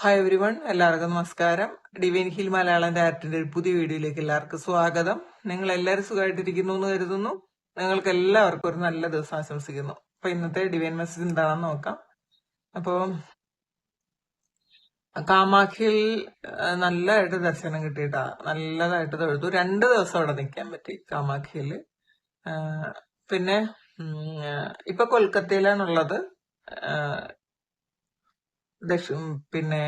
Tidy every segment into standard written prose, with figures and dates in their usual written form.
Hi every one, എല്ലാവർക്കും നമസ്കാരം. Divine hill Malayalam ഡയറക്റ്റിന്റെ ഒരു പുതിയ വീഡിയോയിലേക്ക് എല്ലാവർക്കും സ്വാഗതം. നിങ്ങൾ എല്ലാവരും സുഖമായിട്ടിരിക്കുന്നു എന്ന് കരുതുന്നു. നിങ്ങൾക്ക് എല്ലാവർക്കും ഒരു നല്ല ദിവസം ആശംസിക്കുന്നു. അപ്പൊ ഇന്നത്തെ ഡിവൈൻ മെസ്സേജ് എന്താണെന്ന് നോക്കാം. അപ്പോ കാമാഖിയിൽ നല്ലതായിട്ട് ദർശനം കിട്ടിയിട്ടാ, നല്ലതായിട്ട് തൊഴുതു. 2 ദിവസം അവിടെ നിൽക്കാൻ പറ്റി കാമാഖിയില്. പിന്നെ ഇപ്പൊ കൊൽക്കത്തയിലാണുള്ളത്. പിന്നെ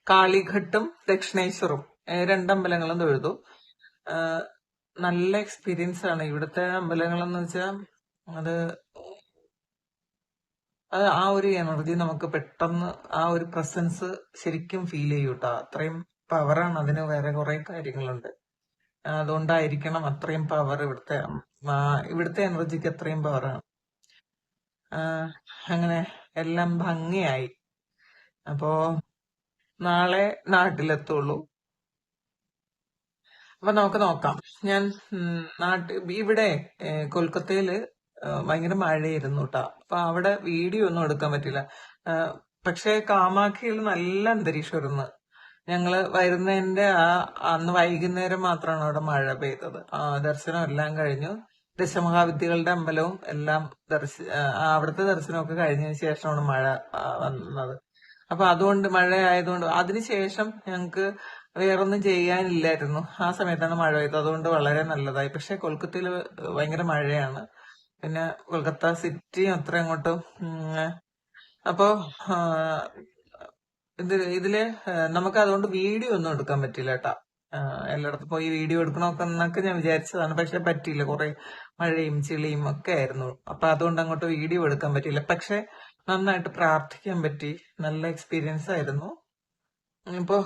കാളിഘട്ടും ദക്ഷിണേശ്വറും 2 അമ്പലങ്ങളും തൊഴുതു. നല്ല എക്സ്പീരിയൻസ് ആണ് ഇവിടുത്തെ അമ്പലങ്ങളെന്ന് വെച്ചാൽ അത് ആ ഒരു എനർജി നമുക്ക് പെട്ടെന്ന് ആ ഒരു പ്രസൻസ് ശരിക്കും ഫീൽ ചെയ്യും കേട്ടോ. അത്രയും പവറാണ് അതിന്. വേറെ കുറെ കാര്യങ്ങളുണ്ട്, അതുകൊണ്ടായിരിക്കണം അത്രയും പവർ ഇവിടുത്തെ എനർജിക്ക് അത്രയും പവറാണ്. അങ്ങനെ എല്ലാം ഭംഗിയായി. അപ്പോ നാളെ നാട്ടിലെത്തുള്ളൂ. അപ്പൊ നമുക്ക് നോക്കാം. ഞാൻ ഇവിടെ കൊൽക്കത്തയില് ഭയങ്കര മഴയായിരുന്നു കേട്ടോ. അപ്പൊ അവിടെ വീഡിയോ ഒന്നും എടുക്കാൻ പറ്റില്ല. പക്ഷെ കാമാഖിയിൽ നല്ല അന്തരീക്ഷമായിരുന്നു. ഞങ്ങള് വരുന്നതിന്റെ അന്ന് വൈകുന്നേരം മാത്രമാണ് അവിടെ മഴ പെയ്തത്. ദർശനം എല്ലാം കഴിഞ്ഞു. ദശമഹാവിദ്യകളുടെ അമ്പലവും എല്ലാം അവിടുത്തെ ദർശനമൊക്കെ കഴിഞ്ഞതിന് ശേഷമാണ് മഴ വന്നത്. അപ്പൊ അതുകൊണ്ട് മഴ ആയതുകൊണ്ട് അതിനുശേഷം ഞങ്ങക്ക് വേറൊന്നും ചെയ്യാനില്ലായിരുന്നു. ആ സമയത്താണ് മഴ പെയ്തത്. അതുകൊണ്ട് വളരെ നല്ലതായി. പക്ഷെ കൊൽക്കത്തയിൽ ഭയങ്കര മഴയാണ്. പിന്നെ കൊൽക്കത്ത സിറ്റി അത്ര അങ്ങോട്ടും അപ്പോ ഇതില് നമുക്ക് അതുകൊണ്ട് വീഡിയോ ഒന്നും എടുക്കാൻ പറ്റില്ല കേട്ടാ. എല്ലായിടത്തും പോയി വീഡിയോ എടുക്കണമൊക്കെ എന്നൊക്കെ ഞാൻ വിചാരിച്ചതാണ്. പക്ഷെ പറ്റിയില്ല. കുറെ മഴയും ചെളിയും ഒക്കെ ആയിരുന്നു. അപ്പൊ അതുകൊണ്ട് അങ്ങോട്ട് വീഡിയോ എടുക്കാൻ പറ്റിയില്ല. പക്ഷെ നന്നായിട്ട് പ്രാർത്ഥിക്കാൻ പറ്റി. നല്ല എക്സ്പീരിയൻസ് ആയിരുന്നു. ഇപ്പോ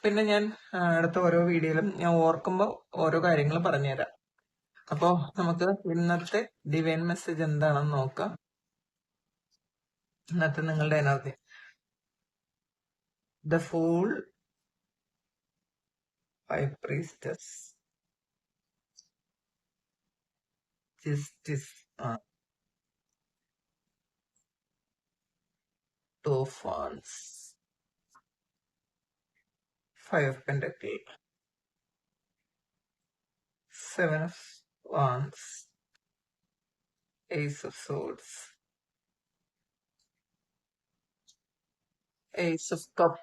പിന്നെ ഞാൻ അടുത്ത ഓരോ വീഡിയോയിലും ഞാൻ ഓർക്കുമ്പോ ഓരോ കാര്യങ്ങൾ പറഞ്ഞുതരാം. അപ്പോ നമുക്ക് ഇന്നത്തെ ഡിവൈൻ മെസ്സേജ് എന്താണെന്ന് നോക്കാം. ഇന്നത്തെ നിങ്ങളുടെ energy. The fool, high priestess, justice, two of wands, 5 of Pentacles, 7 of Wands, Ace of Swords, Ace of Cup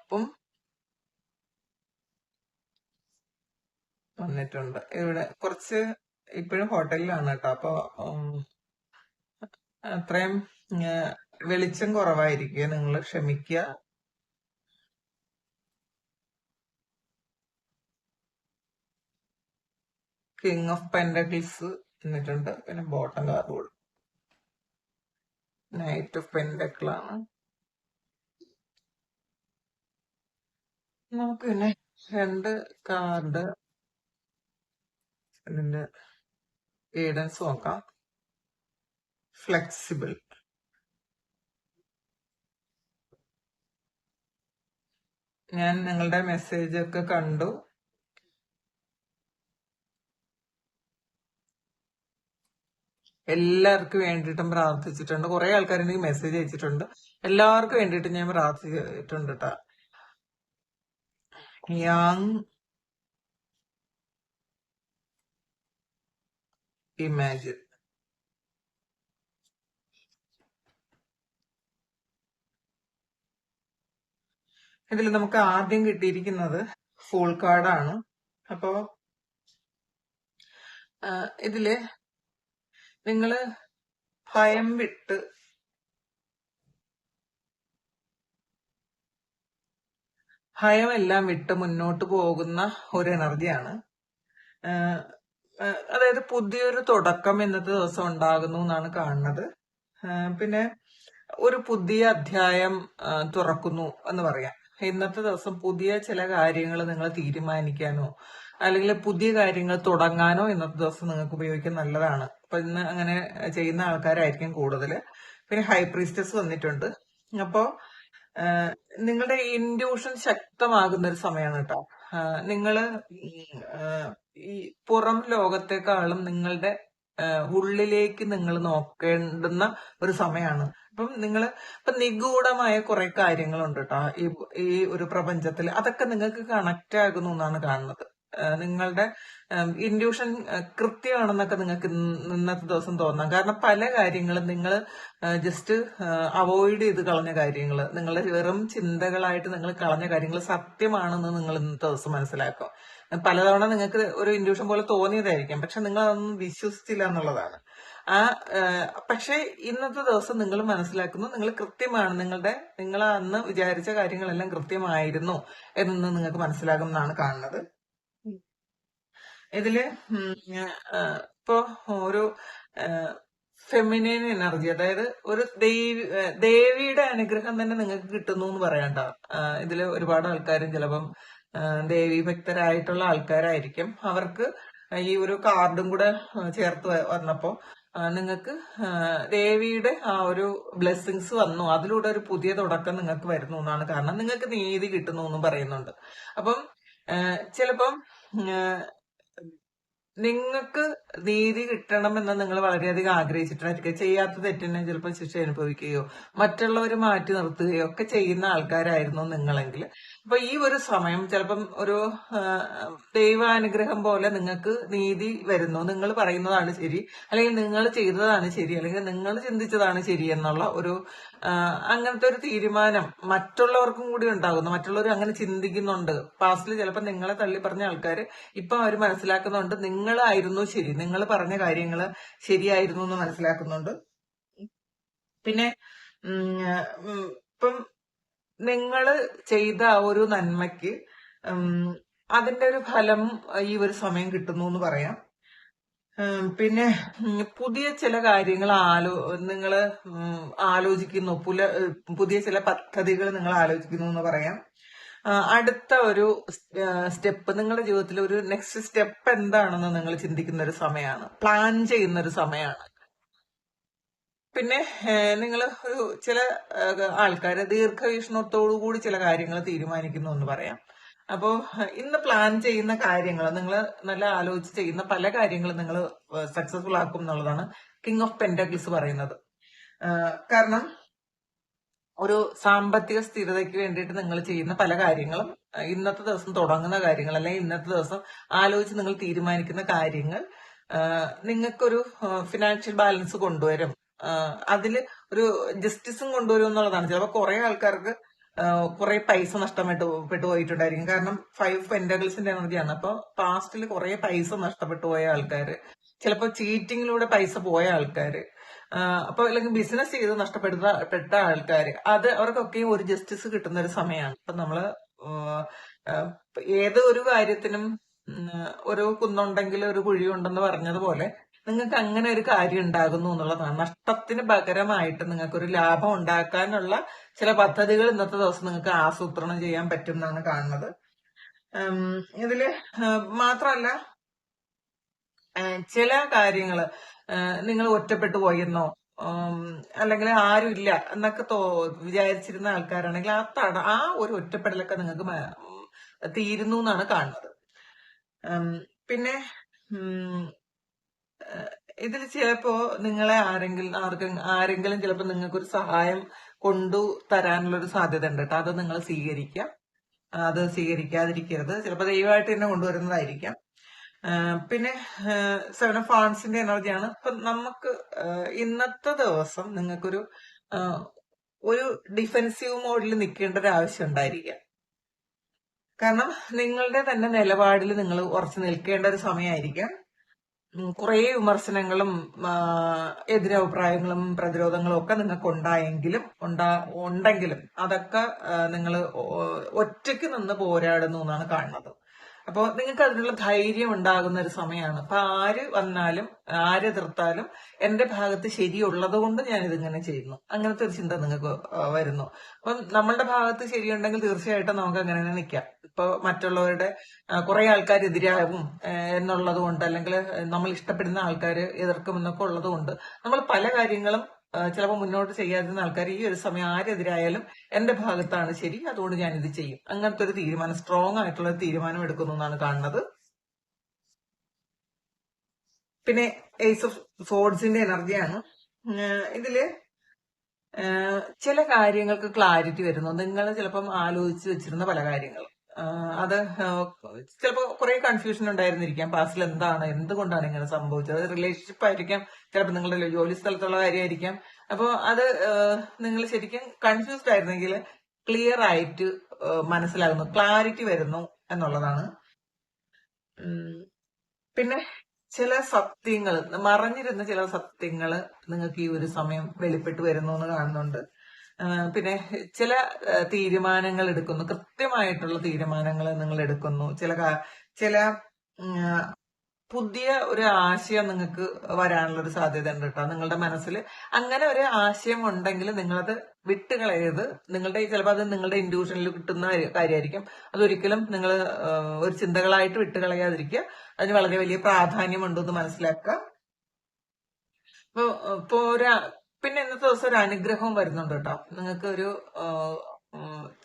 വന്നിട്ടുണ്ട്. ഇവിടെ കുറച്ച് ഇപ്പോഴും ഹോട്ടലിലാണ് കേട്ടോ. അപ്പൊ അത്രയും വെളിച്ചം കുറവായിരിക്കും, നിങ്ങൾ ക്ഷമിക്കുക. കിങ് ഓഫ് പെന്റക്കിൾസ് വന്നിട്ടുണ്ട്. പിന്നെ ബോട്ടം കാർഡ് നൈറ്റ് ഓഫ് പെന്റക്കിളാണ്. നമുക്ക് പിന്നെ 2 കാർഡ് ഇതിന്റെ ഗൈഡൻസ് നോക്കാം. ഫ്ലെക്സിബിൾ, ഞാൻ നിങ്ങളുടെ മെസ്സേജ് ഒക്കെ കണ്ടു. എല്ലാവർക്കും വേണ്ടിയിട്ടും പ്രാർത്ഥിച്ചിട്ടുണ്ട്. കുറെ ആൾക്കാർ എനിക്ക് മെസ്സേജ് അയച്ചിട്ടുണ്ട്. എല്ലാവർക്കും വേണ്ടിയിട്ട് ഞാൻ പ്രാർത്ഥിച്ചിട്ടുണ്ട് കേട്ടോ. യങ് ഇമാജിൻ, ഇതിൽ നമുക്ക് ആദ്യം കിട്ടിയിരിക്കുന്നത് ഫുൾ കാർഡാണ്. അപ്പോ ഇതില് നിങ്ങള് ഭയം വിട്ട് ഭയമെല്ലാം വിട്ട് മുന്നോട്ട് പോകുന്ന ഒരു എനർജിയാണ്. അതായത് പുതിയൊരു തുടക്കം ഇന്നത്തെ ദിവസം ഉണ്ടാകുന്നു എന്നാണ് കാണുന്നത്. പിന്നെ ഒരു പുതിയ അധ്യായം തുറക്കുന്നു എന്ന് പറയാം. ഇന്നത്തെ ദിവസം പുതിയ ചില കാര്യങ്ങൾ നിങ്ങൾ തീരുമാനിക്കാനോ അല്ലെങ്കിൽ പുതിയ കാര്യങ്ങൾ തുടങ്ങാനോ ഇന്നത്തെ ദിവസം നിങ്ങൾക്ക് ഉപയോഗിക്കാൻ നല്ലതാണ്. അപ്പൊ ഇന്ന് അങ്ങനെ ചെയ്യുന്ന ആൾക്കാരായിരിക്കും കൂടുതൽ. പിന്നെ ഹൈ പ്രീസ്റ്റസ് വന്നിട്ടുണ്ട്. അപ്പോ നിങ്ങളുടെ ഇൻഡ്യൂഷൻ ശക്തമാകുന്ന ഒരു സമയമാണ് കേട്ടോ. നിങ്ങള് ഈ പുറം ലോകത്തെക്കാളും നിങ്ങളുടെ ഉള്ളിലേക്ക് നിങ്ങൾ നോക്കേണ്ടുന്ന ഒരു സമയമാണ്. അപ്പം ഇപ്പൊ നിഗൂഢമായ കുറെ കാര്യങ്ങളുണ്ട് കേട്ടോ ഈ ഒരു പ്രപഞ്ചത്തിൽ. അതൊക്കെ നിങ്ങൾക്ക് കണക്ട് ആകുന്നു എന്നാണ് കാണുന്നത്. നിങ്ങളുടെ ഇൻഡ്യൂഷൻ കൃത്യമാണെന്നൊക്കെ നിങ്ങൾക്ക് ഇന്നത്തെ ദിവസം തോന്നാം. കാരണം പല കാര്യങ്ങളും നിങ്ങൾ ജസ്റ്റ് അവോയ്ഡ് ചെയ്ത് കളഞ്ഞ കാര്യങ്ങൾ, നിങ്ങളുടെ വെറും ചിന്തകളായിട്ട് നിങ്ങൾ കളഞ്ഞ കാര്യങ്ങൾ സത്യമാണെന്ന് നിങ്ങൾ ഇന്നത്തെ ദിവസം മനസ്സിലാക്കും. പലതവണ നിങ്ങൾക്ക് ഒരു ഇൻഡ്യൂഷൻ പോലെ തോന്നിയതായിരിക്കും, പക്ഷെ നിങ്ങൾ അതൊന്നും വിശ്വസിച്ചില്ല എന്നുള്ളതാണ്. പക്ഷെ ഇന്നത്തെ ദിവസം നിങ്ങൾ മനസ്സിലാക്കുന്നു, നിങ്ങൾ കൃത്യമാണ്, നിങ്ങൾ അന്ന് വിചാരിച്ച കാര്യങ്ങളെല്ലാം കൃത്യമായിരുന്നു എന്ന് നിങ്ങൾക്ക് മനസ്സിലാകും എന്നാണ് കാണുന്നത്. ഇതില് ഇപ്പോ ഒരു ഫെമിനൈൻ എനർജി, അതായത് ഒരു ദേവിയുടെ അനുഗ്രഹം തന്നെ നിങ്ങൾക്ക് കിട്ടുന്നു എന്ന് പറയാണ്ട. ഇതില് ഒരുപാട് ആൾക്കാരും ചിലപ്പം ദേവി ഭക്തരായിട്ടുള്ള ആൾക്കാരായിരിക്കും. അവർക്ക് ഈ ഒരു കാർഡും കൂടെ ചേർത്ത് വന്നപ്പോ നിങ്ങൾക്ക് ദേവിയുടെ ആ ഒരു ബ്ലെസ്സിങ്സ് വന്നു. അതിലൂടെ ഒരു പുതിയ തുടക്കം നിങ്ങൾക്ക് വരുന്നു എന്നാണ്. കാരണം നിങ്ങൾക്ക് നീതി കിട്ടുന്നു എന്നും പറയുന്നുണ്ട്. അപ്പം ചിലപ്പം നിങ്ങൾക്ക് നീതി കിട്ടണമെന്ന് നിങ്ങൾ വളരെയധികം ആഗ്രഹിച്ചിട്ടായിരിക്കും. ചെയ്യാത്ത തെറ്റിനെ ചിലപ്പോൾ ശിക്ഷ അനുഭവിക്കുകയോ മറ്റുള്ളവർ മാറ്റി നിർത്തുകയോ ഒക്കെ ചെയ്യുന്ന ആൾക്കാരായിരുന്നു നിങ്ങളെങ്കിൽ, അപ്പൊ ഈ ഒരു സമയം ചിലപ്പം ഒരു ദൈവാനുഗ്രഹം പോലെ നിങ്ങൾക്ക് നീതി വരുന്നു. നിങ്ങൾ പറയുന്നതാണ് ശരി, അല്ലെങ്കിൽ നിങ്ങൾ ചെയ്തതാണ് ശരി, അല്ലെങ്കിൽ നിങ്ങൾ ചിന്തിച്ചതാണ് ശരി എന്നുള്ള ഒരു അങ്ങനത്തെ ഒരു തീരുമാനം മറ്റുള്ളവർക്കും കൂടി ഉണ്ടാകുന്നു. മറ്റുള്ളവർ അങ്ങനെ ചിന്തിക്കുന്നുണ്ട്. പാസ്റ്റിൽ ചിലപ്പോൾ നിങ്ങളെ തള്ളി പറഞ്ഞ ആൾക്കാർ ഇപ്പൊ അവർ മനസ്സിലാക്കുന്നുണ്ട് നിങ്ങളായിരുന്നു ശരി, നിങ്ങൾ പറഞ്ഞ കാര്യങ്ങൾ ശരിയായിരുന്നു എന്ന് മനസ്സിലാക്കുന്നുണ്ട്. പിന്നെ ഇപ്പം നിങ്ങൾ ചെയ്ത ആ ഒരു നന്മയ്ക്ക് അതിന്റെ ഒരു ഫലം ഈ ഒരു സമയം കിട്ടുന്നു എന്ന് പറയാം. പിന്നെ പുതിയ ചില കാര്യങ്ങൾ നിങ്ങൾ ആലോചിക്കുന്നു, പുതിയ ചില പദ്ധതികൾ നിങ്ങൾ ആലോചിക്കുന്നു എന്ന് പറയാം. അടുത്ത ഒരു സ്റ്റെപ്പ്, നിങ്ങളുടെ ജീവിതത്തിൽ ഒരു നെക്സ്റ്റ് സ്റ്റെപ്പ് എന്താണെന്ന് നിങ്ങൾ ചിന്തിക്കുന്ന ഒരു സമയമാണ്, പ്ലാൻ ചെയ്യുന്ന ഒരു സമയമാണ്. പിന്നെ നിങ്ങൾ ഒരു ചില ആൾക്കാർ ദീർഘവീക്ഷണത്തോടു കൂടി ചില കാര്യങ്ങൾ തീരുമാനിക്കുന്നു എന്ന് പറയാം. അപ്പോ ഇന്ന് പ്ലാൻ ചെയ്യുന്ന കാര്യങ്ങൾ, നിങ്ങൾ നല്ല ആലോചിച്ച് ചെയ്യുന്ന പല കാര്യങ്ങളും നിങ്ങൾ സക്സസ്ഫുൾ ആക്കും എന്നുള്ളതാണ് കിങ് ഓഫ് പെന്റക്കിൾസ് പറയുന്നത്. കാരണം ഒരു സാമ്പത്തിക സ്ഥിരതയ്ക്ക് വേണ്ടിയിട്ട് നിങ്ങൾ ചെയ്യുന്ന പല കാര്യങ്ങളും, ഇന്നത്തെ ദിവസം തുടങ്ങുന്ന കാര്യങ്ങൾ, അല്ലെങ്കിൽ ഇന്നത്തെ ദിവസം ആലോചിച്ച് നിങ്ങൾ തീരുമാനിക്കുന്ന കാര്യങ്ങൾ നിങ്ങൾക്കൊരു ഫിനാൻഷ്യൽ ബാലൻസ് കൊണ്ടുവരും. അതില് ഒരു ജസ്റ്റിസും കൊണ്ടുവരും എന്നുള്ളതാണ്. ചിലപ്പോൾ കുറെ ആൾക്കാർക്ക് കുറെ പൈസ നഷ്ടപ്പെട്ടു പോയിട്ടുണ്ടായിരിക്കും. കാരണം 5 പെന്റക്കിൾസിന്റെ എനർജിയാണ്. അപ്പൊ പാസ്റ്റിൽ കുറെ പൈസ നഷ്ടപ്പെട്ടു പോയ ആൾക്കാര്, ചിലപ്പോൾ ചീറ്റിങ്ങിലൂടെ പൈസ പോയ ആൾക്കാര്, അപ്പൊ അല്ലെങ്കിൽ ബിസിനസ് ചെയ്ത് നഷ്ടപ്പെട്ട ആൾക്കാര്, അവർക്കൊക്കെ ഒരു ജസ്റ്റിസ് കിട്ടുന്ന ഒരു സമയമാണ്. അപ്പൊ നമ്മള് ഏത് ഒരു കാര്യത്തിനും ഒരു കുന്നുണ്ടെങ്കിൽ ഒരു കുഴിയുണ്ടെന്ന് പറഞ്ഞതുപോലെ നിങ്ങൾക്ക് അങ്ങനെ ഒരു കാര്യം ഉണ്ടാകുന്നു എന്നുള്ളതാണ്. നഷ്ടത്തിന് പകരമായിട്ട് നിങ്ങൾക്ക് ഒരു ലാഭം ഉണ്ടാക്കാനുള്ള ചില പദ്ധതികൾ ഇന്നത്തെ ദിവസം നിങ്ങൾക്ക് ആസൂത്രണം ചെയ്യാൻ പറ്റും എന്നാണ് കാണുന്നത്. ഇതില് മാത്രമല്ല, ചില കാര്യങ്ങള് നിങ്ങൾ ഒറ്റപ്പെട്ടു പോയെന്നോ അല്ലെങ്കിൽ ആരും ഇല്ല എന്നൊക്കെ വിചാരിച്ചിരുന്ന ആൾക്കാരാണെങ്കിൽ ആ ഒരു ഒറ്റപ്പെടലൊക്കെ നിങ്ങൾക്ക് തീരുന്നു എന്നാണ് കാണുന്നത്. പിന്നെ ഇതിൽ ചിലപ്പോ നിങ്ങളെ ആരെങ്കിലും ചിലപ്പോ നിങ്ങൾക്കൊരു സഹായം കൊണ്ടുതരാനുള്ള ഒരു സാധ്യത ഉണ്ട് കേട്ടോ. അത് നിങ്ങൾ സ്വീകരിക്കുക, അത് സ്വീകരിക്കാതിരിക്കരുത്. ചിലപ്പോൾ ദൈവമായിട്ട് തന്നെ കൊണ്ടുവരുന്നതായിരിക്കാം. പിന്നെ 7 ഓഫ് വാണ്ട്സിന്റെ എനർജിയാണ്. അപ്പൊ നമുക്ക് ഇന്നത്തെ ദിവസം നിങ്ങൾക്കൊരു ഒരു ഡിഫെൻസീവ് മോഡിൽ നിൽക്കേണ്ട ഒരു ആവശ്യം ഉണ്ടായിരിക്കാം. കാരണം നിങ്ങളുടെ തന്നെ നിലപാടിൽ നിങ്ങൾ ഉറച്ചു നിൽക്കേണ്ട ഒരു സമയമായിരിക്കാം. കുറെ വിമർശനങ്ങളും എതിരഭിപ്രായങ്ങളും പ്രതിരോധങ്ങളും ഒക്കെ നിങ്ങൾക്ക് ഉണ്ടെങ്കിലും അതൊക്കെ നിങ്ങൾ ഒറ്റയ്ക്ക് നിന്ന് പോരാടുന്നു എന്നാണ് കാണുന്നത്. അപ്പോൾ നിങ്ങൾക്ക് അതിനുള്ള ധൈര്യം ഉണ്ടാകുന്ന ഒരു സമയമാണ്. അപ്പൊ ആര് വന്നാലും ആര് എതിർത്താലും എന്റെ ഭാഗത്ത് ശരിയുള്ളത് കൊണ്ട് ഞാൻ ഇതിങ്ങനെ ചെയ്യുന്നു, അങ്ങനത്തെ ഒരു ചിന്ത നിങ്ങൾക്ക് വരുന്നു. അപ്പം നമ്മളുടെ ഭാഗത്ത് ശരിയുണ്ടെങ്കിൽ തീർച്ചയായിട്ടും നമുക്ക് അങ്ങനെ തന്നെ നിൽക്കാം. ഇപ്പൊ മറ്റുള്ളവരുടെ കുറെ ആൾക്കാർ എതിരാകും എന്നുള്ളത് കൊണ്ട്, അല്ലെങ്കിൽ നമ്മൾ ഇഷ്ടപ്പെടുന്ന ആൾക്കാർ എതിർക്കുമെന്നൊക്കെ ഉള്ളത് കൊണ്ട് നമ്മൾ പല കാര്യങ്ങളും ചിലപ്പോൾ മുന്നോട്ട് ചെയ്യാതിരുന്ന ആൾക്കാർ ഈ ഒരു സമയം ആരെതിരായാലും എന്റെ ഭാഗത്താണ് ശരി, അതുകൊണ്ട് ഞാൻ ഇത് ചെയ്യും, അങ്ങനത്തെ ഒരു തീരുമാനം, സ്ട്രോങ് ആയിട്ടുള്ള ഒരു തീരുമാനം എടുക്കുന്നു എന്നാണ് കാണുന്നത്. പിന്നെ ഏസ് ഓഫ് സോഡ്സിന്റെ എനർജിയാണ്. ഇതില് ചില കാര്യങ്ങൾക്ക് ക്ലാരിറ്റി വരുന്നു. നിങ്ങൾ ചിലപ്പം ആലോചിച്ച് വെച്ചിരുന്ന പല കാര്യങ്ങൾ അത് ചിലപ്പോൾ കുറെ കൺഫ്യൂഷൻ ഉണ്ടായിരുന്നിരിക്കാം. പാസ്റ്റിൽ എന്തുകൊണ്ടാണ് ഇങ്ങനെ സംഭവിച്ചത്. റിലേഷൻഷിപ്പ് ആയിരിക്കാം, ചിലപ്പോൾ നിങ്ങളുടെ ജോലി സ്ഥലത്തുള്ള കാര്യമായിരിക്കാം. അപ്പോൾ അത് നിങ്ങൾ ശരിക്കും കൺഫ്യൂസ്ഡ് ആയിരുന്നെങ്കിൽ ക്ലിയർ ആയിട്ട് മനസ്സിലാകുന്നു, ക്ലാരിറ്റി വരുന്നു എന്നുള്ളതാണ്. പിന്നെ ചില സത്യങ്ങൾ, മറഞ്ഞിരുന്ന ചില സത്യങ്ങൾ നിങ്ങൾക്ക് ഈ ഒരു സമയം വെളിപ്പെട്ട് വരുന്നു എന്ന് കാണുന്നുണ്ട്. പിന്നെ ചില തീരുമാനങ്ങൾ എടുക്കുന്നു, കൃത്യമായിട്ടുള്ള തീരുമാനങ്ങൾ നിങ്ങൾ എടുക്കുന്നു. ചില പുതിയ ഒരു ആശയം നിങ്ങൾക്ക് വരാനുള്ള ഒരു സാധ്യത ഉണ്ട് കേട്ടോ. നിങ്ങളുടെ മനസ്സിൽ അങ്ങനെ ഒരു ആശയം ഉണ്ടെങ്കിൽ നിങ്ങളത് വിട്ടുകളയരുത്. ചിലപ്പോൾ അത് നിങ്ങളുടെ ഇൻഡ്യൂഷനിൽ കിട്ടുന്ന കാര്യമായിരിക്കും. അതൊരിക്കലും നിങ്ങൾ ഒരു ചിന്തകളായിട്ട് വിട്ടുകളയാതിരിക്കുക. അതിന് വളരെ വലിയ പ്രാധാന്യമുണ്ടെന്ന് മനസ്സിലാക്കുക. ഇപ്പൊ പിന്നെ ഇന്നത്തെ ദിവസം ഒരു അനുഗ്രഹവും വരുന്നുണ്ട് കേട്ടോ. നിങ്ങൾക്ക്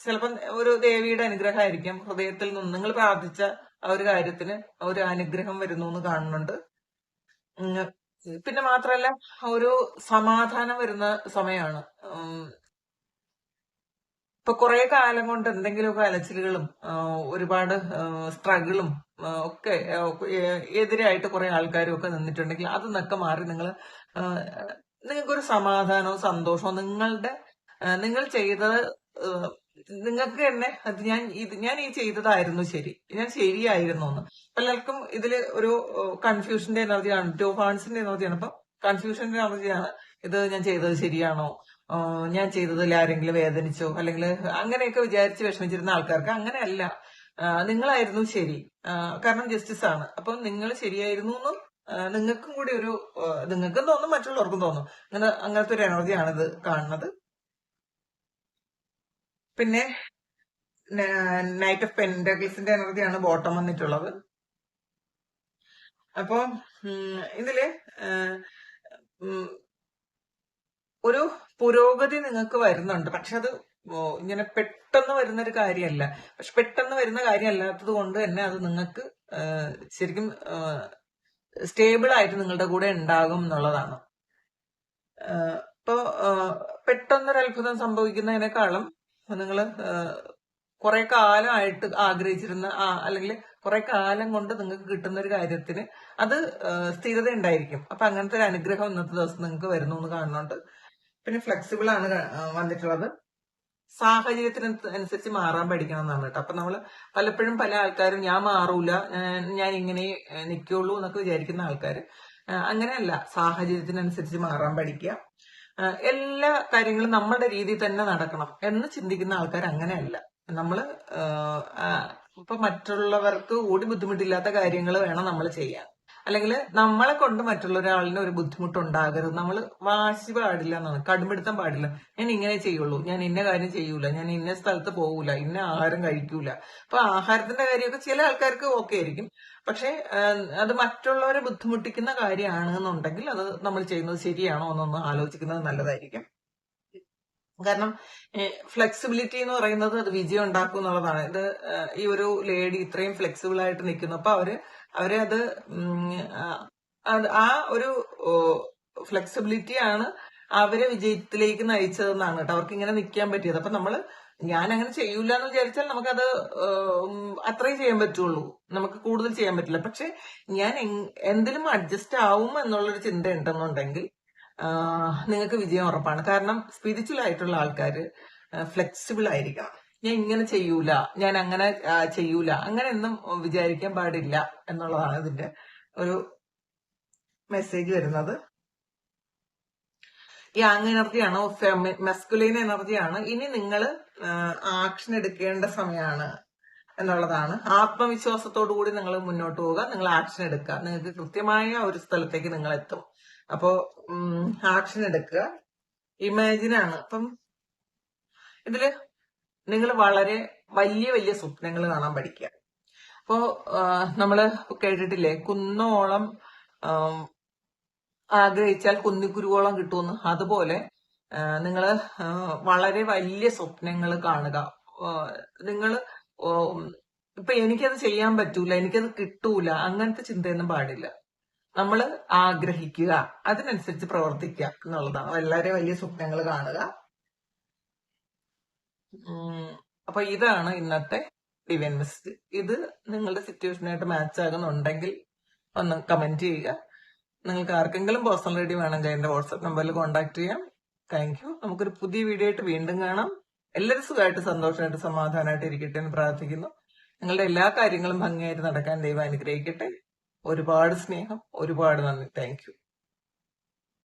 ചിലപ്പം ഒരു ദേവിയുടെ അനുഗ്രഹമായിരിക്കും. ഹൃദയത്തിൽ നിന്ന് നിങ്ങൾ പ്രാർത്ഥിച്ച ആ ഒരു കാര്യത്തിന് ഒരു അനുഗ്രഹം വരുന്നു എന്ന് കാണുന്നുണ്ട്. പിന്നെ മാത്രല്ല ഒരു സമാധാനം വരുന്ന സമയമാണ്. ഇപ്പൊ കുറെ കാലം കൊണ്ട് എന്തെങ്കിലുമൊക്കെ അലച്ചിലുകളും ഒരുപാട് സ്ട്രഗിളും ഒക്കെ എതിരായിട്ട് കുറെ ആൾക്കാരും ഒക്കെ നിന്നിട്ടുണ്ടെങ്കിൽ അതൊന്നൊക്കെ മാറി നിങ്ങൾക്കൊരു സമാധാനവും സന്തോഷവും നിങ്ങൾ ചെയ്തത് നിങ്ങൾക്ക് തന്നെ ഞാൻ ഈ ചെയ്തതായിരുന്നു ശരി, ഞാൻ ശരിയായിരുന്നു എന്ന്. പലർക്കും ഇതിൽ ഒരു കൺഫ്യൂഷന്റെ എനർജിയാണ്, ടോഫാൻസിന്റെ എനർജിയാണ്. അപ്പൊ കൺഫ്യൂഷന്റെ എനർജിയാണ്. ഇത് ഞാൻ ചെയ്തത് ശരിയാണോ, ഞാൻ ചെയ്തതിൽ ആരെങ്കിലും വേദനിച്ചോ, അല്ലെങ്കിൽ അങ്ങനെയൊക്കെ വിചാരിച്ച് വിഷമിച്ചിരുന്ന ആൾക്കാർക്ക് അങ്ങനെയല്ല, നിങ്ങളായിരുന്നു ശരി. കാരണം ജസ്റ്റിസ് ആണ്. അപ്പം നിങ്ങൾ ശരിയായിരുന്നു എന്നും നിങ്ങൾക്കും കൂടി നിങ്ങൾക്കും തോന്നും, മറ്റുള്ളവർക്കും തോന്നും. അങ്ങനത്തെ ഒരു എനർജിയാണ് ഇത് കാണുന്നത്. പിന്നെ നൈറ്റ് ഓഫ് പെന്റക്കിൾസിന്റെ എനർജിയാണ് ബോട്ടം വന്നിട്ടുള്ളത്. അപ്പൊ ഇതില് ഒരു പുരോഗതി നിങ്ങൾക്ക് വരുന്നുണ്ട്. പക്ഷെ അത് ഇങ്ങനെ പെട്ടെന്ന് വരുന്ന ഒരു കാര്യമല്ല. പക്ഷെ പെട്ടെന്ന് വരുന്ന കാര്യമല്ലാത്തത് കൊണ്ട് തന്നെ അത് നിങ്ങൾക്ക് ശരിക്കും സ്റ്റേബിൾ ആയിട്ട് നിങ്ങളുടെ കൂടെ ഉണ്ടാകും എന്നുള്ളതാണ്. ഇപ്പൊ പെട്ടെന്നൊരു അത്ഭുതം സംഭവിക്കുന്നതിനേക്കാളും നിങ്ങൾ കുറെ കാലമായിട്ട് ആഗ്രഹിച്ചിരുന്ന അല്ലെങ്കിൽ കുറെ കാലം കൊണ്ട് നിങ്ങൾക്ക് കിട്ടുന്ന ഒരു കാര്യത്തിന് അത് സ്ഥിരത ഉണ്ടായിരിക്കും. അപ്പൊ അങ്ങനത്തെ ഒരു അനുഗ്രഹം ഇന്നത്തെ ദിവസം നിങ്ങൾക്ക് വരുന്നു എന്ന് കാണുന്നുണ്ട്. പിന്നെ ഫ്ലെക്സിബിൾ ആണ് വന്നിട്ടുള്ളത്. സാഹചര്യത്തിനനുസരിച്ച് മാറാൻ പഠിക്കണം എന്നാണ് കേട്ടോ. അപ്പൊ നമ്മള് പലപ്പോഴും പല ആൾക്കാരും ഞാൻ മാറൂല, ഞാൻ ഇങ്ങനെ നിൽക്കുള്ളൂ എന്നൊക്കെ വിചാരിക്കുന്ന ആൾക്കാര് അങ്ങനെയല്ല. സാഹചര്യത്തിനനുസരിച്ച് മാറാൻ പഠിക്കുക. എല്ലാ കാര്യങ്ങളും നമ്മുടെ രീതിയിൽ തന്നെ നടക്കണം എന്ന് ചിന്തിക്കുന്ന ആൾക്കാർ അങ്ങനെയല്ല. നമ്മള് ഇപ്പൊ മറ്റുള്ളവർക്ക് കൂടി ബുദ്ധിമുട്ടില്ലാത്ത കാര്യങ്ങൾ വേണം നമ്മൾ ചെയ്യാൻ. അല്ലെങ്കിൽ നമ്മളെ കൊണ്ട് മറ്റുള്ള ഒരാളിന് ഒരു ബുദ്ധിമുട്ടുണ്ടാകരുത്. നമ്മൾ വാശി പാടില്ല എന്നാണ്, കടുംപിടുത്തം പാടില്ല. ഞാൻ ഇങ്ങനെ ചെയ്യുള്ളൂ, ഞാൻ ഇന്ന കാര്യം ചെയ്യൂല, ഞാൻ ഇന്ന സ്ഥലത്ത് പോകൂല, ഇന്ന ആഹാരം കഴിക്കൂല. അപ്പൊ ആഹാരത്തിന്റെ കാര്യമൊക്കെ ചില ആൾക്കാർക്ക് ഓക്കെ ആയിരിക്കും. പക്ഷെ അത് മറ്റുള്ളവരെ ബുദ്ധിമുട്ടിക്കുന്ന കാര്യമാണെന്നുണ്ടെങ്കിൽ അത് നമ്മൾ ചെയ്യുന്നത് ശരിയാണോ എന്നൊന്ന് ആലോചിക്കുന്നത് നല്ലതായിരിക്കും. കാരണം ഫ്ലെക്സിബിലിറ്റി എന്ന് പറയുന്നത് അത് വിജയം ഉണ്ടാക്കും എന്നുള്ളതാണ്. ഈ ഒരു ലേഡി ഇത്രയും ഫ്ലെക്സിബിൾ ആയിട്ട് നിൽക്കുന്നു. അപ്പൊ അവരത് ആ ഒരു ഫ്ലെക്സിബിലിറ്റി ആണ് അവരെ വിജയത്തിലേക്ക് നയിച്ചതെന്നാണ് കേട്ടോ. അവർക്ക് ഇങ്ങനെ നിൽക്കാൻ പറ്റിയത്. അപ്പൊ ഞാൻ അങ്ങനെ ചെയ്യൂല എന്ന് വിചാരിച്ചാൽ നമുക്കത് അത്രയും ചെയ്യാൻ പറ്റുള്ളൂ, നമുക്ക് കൂടുതൽ ചെയ്യാൻ പറ്റില്ല. പക്ഷെ ഞാൻ എന്തിലും അഡ്ജസ്റ്റ് ആവും എന്നുള്ളൊരു ചിന്ത ഉണ്ടെന്നുണ്ടെങ്കിൽ നിങ്ങൾക്ക് വിജയം ഉറപ്പാണ്. കാരണം സ്പിരിച്വൽ ആയിട്ടുള്ള ആൾക്കാര് ഫ്ലെക്സിബിൾ ആയിരിക്കണം. ഞാൻ ഇങ്ങനെ ചെയ്യൂല, ഞാൻ അങ്ങനെ ചെയ്യൂല, അങ്ങനെയൊന്നും വിചാരിക്കാൻ പാടില്ല എന്നുള്ളതാണ് ഇതിന്റെ ഒരു മെസ്സേജ് വരുന്നത്. യാങ് എനർജിയാണ്, മെസ്കുലൈൻ എനർജിയാണ്. ഇനി നിങ്ങൾ ആക്ഷൻ എടുക്കേണ്ട സമയമാണ് എന്നുള്ളതാണ്. ആത്മവിശ്വാസത്തോടു കൂടി നിങ്ങൾ മുന്നോട്ട് പോവുക, നിങ്ങൾ ആക്ഷൻ എടുക്കുക. നിങ്ങൾക്ക് കൃത്യമായ ഒരു സ്ഥലത്തേക്ക് നിങ്ങൾ എത്തും. അപ്പോ ആക്ഷൻ എടുക്കുക. ഇമാജിനാണ്. അപ്പം ഇതില് നിങ്ങൾ വളരെ വലിയ വലിയ സ്വപ്നങ്ങൾ കാണാൻ പഠിക്കുക. അപ്പോ നമ്മള് കേട്ടിട്ടില്ലേ, കുന്നോളം ആഗ്രഹിച്ചാൽ കുന്നിക്കുരുവോളം കിട്ടുമെന്ന്. അതുപോലെ നിങ്ങൾ വളരെ വലിയ സ്വപ്നങ്ങൾ കാണുക. നിങ്ങൾ ഇപ്പൊ എനിക്കത് ചെയ്യാൻ പറ്റൂല, എനിക്കത് കിട്ടൂല, അങ്ങനത്തെ ചിന്തയൊന്നും പാടില്ല. നമ്മൾ ആഗ്രഹിക്കുക, അതിനനുസരിച്ച് പ്രവർത്തിക്കുക എന്നുള്ളതാണ്. വളരെ വലിയ സ്വപ്നങ്ങൾ കാണുക. അപ്പൊ ഇതാണ് ഇന്നത്തെ ഡിവൈൻ മെസ്സേജ്. ഇത് നിങ്ങളുടെ സിറ്റുവേഷനായിട്ട് മാച്ച് ആകുന്നുണ്ടെങ്കിൽ ഒന്ന് കമന്റ് ചെയ്യുക. നിങ്ങൾക്ക് ആർക്കെങ്കിലും പേഴ്സണൽ റീഡിംഗ് വേണമെങ്കിൽ എന്റെ വാട്സ്ആപ്പ് നമ്പറിൽ കോൺടാക്ട് ചെയ്യാം. Thank you. നമുക്കൊരു പുതിയ വീഡിയോ ആയിട്ട് വീണ്ടും കാണാം. എല്ലാവരും സുഖമായിട്ട് സന്തോഷമായിട്ട് സമാധാനമായിട്ട് ഇരിക്കട്ടെ എന്ന് പ്രാർത്ഥിക്കുന്നു. നിങ്ങളുടെ എല്ലാ കാര്യങ്ങളും ഭംഗിയായിട്ട് നടക്കാൻ ദൈവം അനുഗ്രഹിക്കട്ടെ. ഒരുപാട് സ്നേഹം, ഒരുപാട് നന്ദി. Thank you.